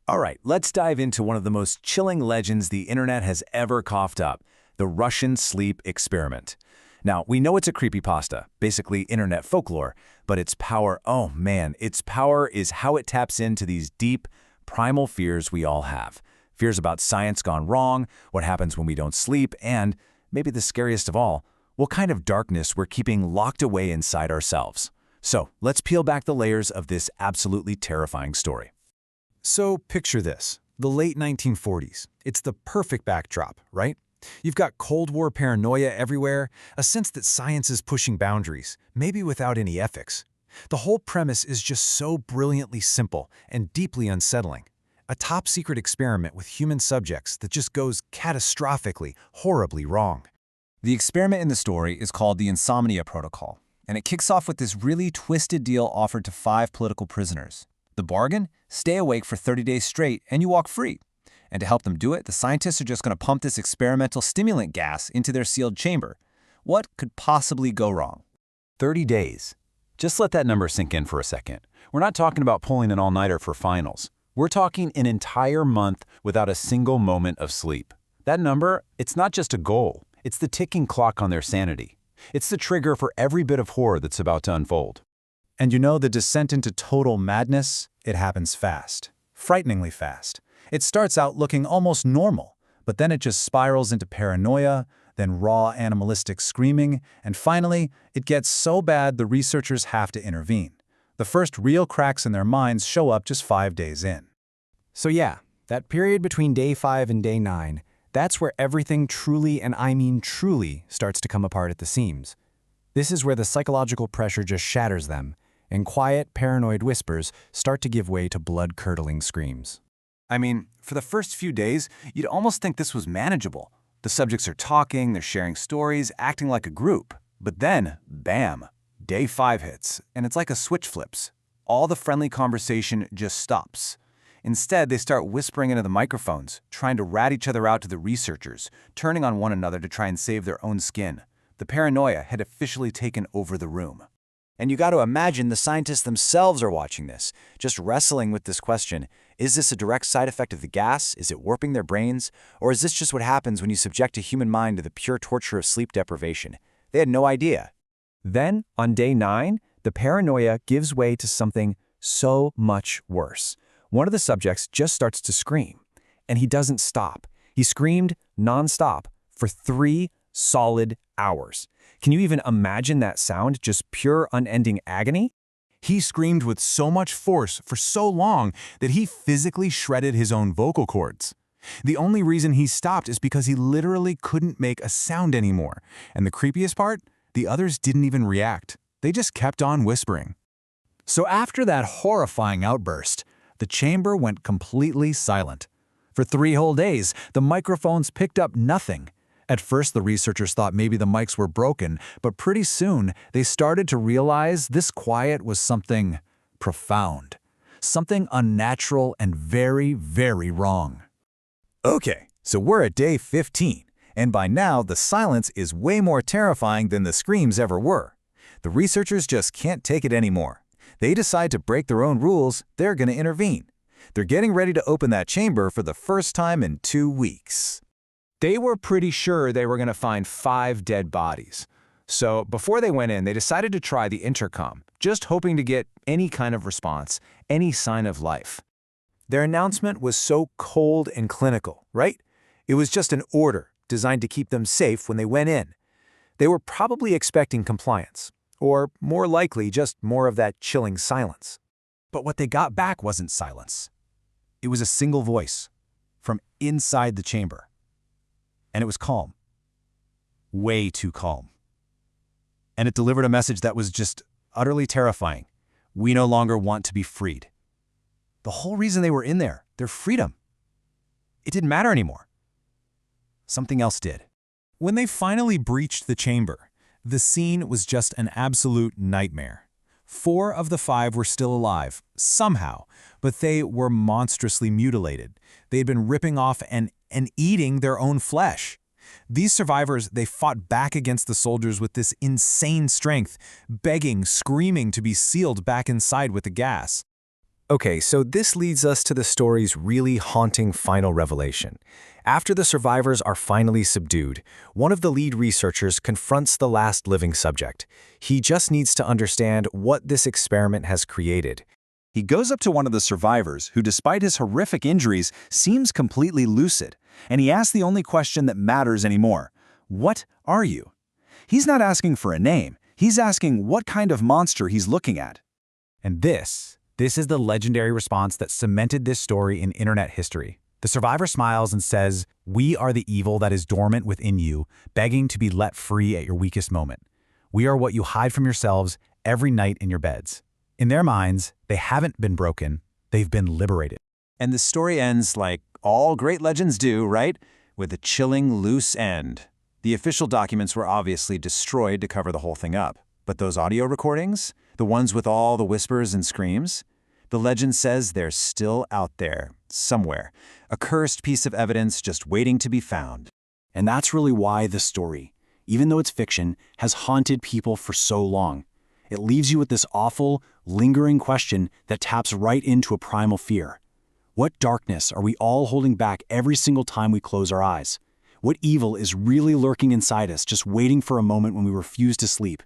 All right, let's dive into one of the most chilling legends the internet has ever coughed up, the Russian sleep experiment. Now, we know it's a creepypasta, basically internet folklore, but its power, oh man, its power is how it taps into these deep, primal fears we all have. Fears about science gone wrong, what happens when we don't sleep, and, maybe the scariest of all, what kind of darkness we're keeping locked away inside ourselves. So, let's peel back the layers of this absolutely terrifying story. So picture this, the late 1940s. It's the perfect backdrop, right? You've got Cold War paranoia everywhere, a sense that science is pushing boundaries, maybe without any ethics. The whole premise is just so brilliantly simple and deeply unsettling. A top-secret experiment with human subjects that just goes catastrophically, horribly wrong. The experiment in the story is called the Insomnia Protocol, and it kicks off with this really twisted deal offered to 5 political prisoners. The bargain? Stay awake for 30 days straight and you walk free. And to help them do it, the scientists are just going to pump this experimental stimulant gas into their sealed chamber. What could possibly go wrong? 30 days. Just let that number sink in for a second. We're not talking about pulling an all-nighter for finals. We're talking an entire month without a single moment of sleep. That number, it's not just a goal. It's the ticking clock on their sanity. It's the trigger for every bit of horror that's about to unfold. And you know, the descent into total madness, it happens fast. Frighteningly fast. It starts out looking almost normal, but then it just spirals into paranoia, then raw animalistic screaming, and finally, it gets so bad the researchers have to intervene. The first real cracks in their minds show up just 5 days in. So yeah, that period between day 5 and day 9, that's where everything truly, and I mean truly, starts to come apart at the seams. This is where the psychological pressure just shatters them, and quiet, paranoid whispers start to give way to blood-curdling screams. I mean, for the first few days, you'd almost think this was manageable. The subjects are talking, they're sharing stories, acting like a group. But then, bam, day 5 hits, and it's like a switch flips. All the friendly conversation just stops. Instead, they start whispering into the microphones, trying to rat each other out to the researchers, turning on one another to try and save their own skin. The paranoia had officially taken over the room. And you got to imagine the scientists themselves are watching this, just wrestling with this question. Is this a direct side effect of the gas? Is it warping their brains? Or is this just what happens when you subject a human mind to the pure torture of sleep deprivation? They had no idea. Then, on day 9, the paranoia gives way to something so much worse. One of the subjects just starts to scream, and he doesn't stop. He screamed nonstop for 3 solid hours. Can you even imagine that sound, just pure unending agony? He screamed with so much force for so long that he physically shredded his own vocal cords. The only reason he stopped is because he literally couldn't make a sound anymore. And the creepiest part? The others didn't even react. They just kept on whispering. So after that horrifying outburst, the chamber went completely silent. For 3 whole days, the microphones picked up nothing. At first, the researchers thought maybe the mics were broken, but pretty soon, they started to realize this quiet was something profound, something unnatural and very, very wrong. Okay, so we're at day 15, and by now the silence is way more terrifying than the screams ever were. The researchers just can't take it anymore. They decide to break their own rules. They're going to intervene. They're getting ready to open that chamber for the first time in 2 weeks. They were pretty sure they were going to find 5 dead bodies. So before they went in, they decided to try the intercom, just hoping to get any kind of response, any sign of life. Their announcement was so cold and clinical, right? It was just an order designed to keep them safe when they went in. They were probably expecting compliance, or more likely just more of that chilling silence. But what they got back wasn't silence. It was a single voice from inside the chamber. And it was calm. Way too calm. And it delivered a message that was just utterly terrifying. We no longer want to be freed. The whole reason they were in there, their freedom, it didn't matter anymore. Something else did. When they finally breached the chamber, the scene was just an absolute nightmare. 4 of the 5 were still alive, somehow, but they were monstrously mutilated. They had been ripping off and eating their own flesh. These survivors, they fought back against the soldiers with this insane strength, begging, screaming to be sealed back inside with the gas. Okay, so this leads us to the story's really haunting final revelation. After the survivors are finally subdued, one of the lead researchers confronts the last living subject. He just needs to understand what this experiment has created. He goes up to one of the survivors, who despite his horrific injuries, seems completely lucid, and he asks the only question that matters anymore. What are you? He's not asking for a name, he's asking what kind of monster he's looking at. And this is the legendary response that cemented this story in internet history. The survivor smiles and says, "We are the evil that is dormant within you, begging to be let free at your weakest moment. We are what you hide from yourselves every night in your beds." In their minds, they haven't been broken, they've been liberated. And the story ends like all great legends do, right? With a chilling loose end. The official documents were obviously destroyed to cover the whole thing up. But those audio recordings, the ones with all the whispers and screams, the legend says they're still out there, somewhere. A cursed piece of evidence just waiting to be found. And that's really why the story, even though it's fiction, has haunted people for so long. It leaves you with this awful, lingering question that taps right into a primal fear. What darkness are we all holding back every single time we close our eyes? What evil is really lurking inside us, just waiting for a moment when we refuse to sleep?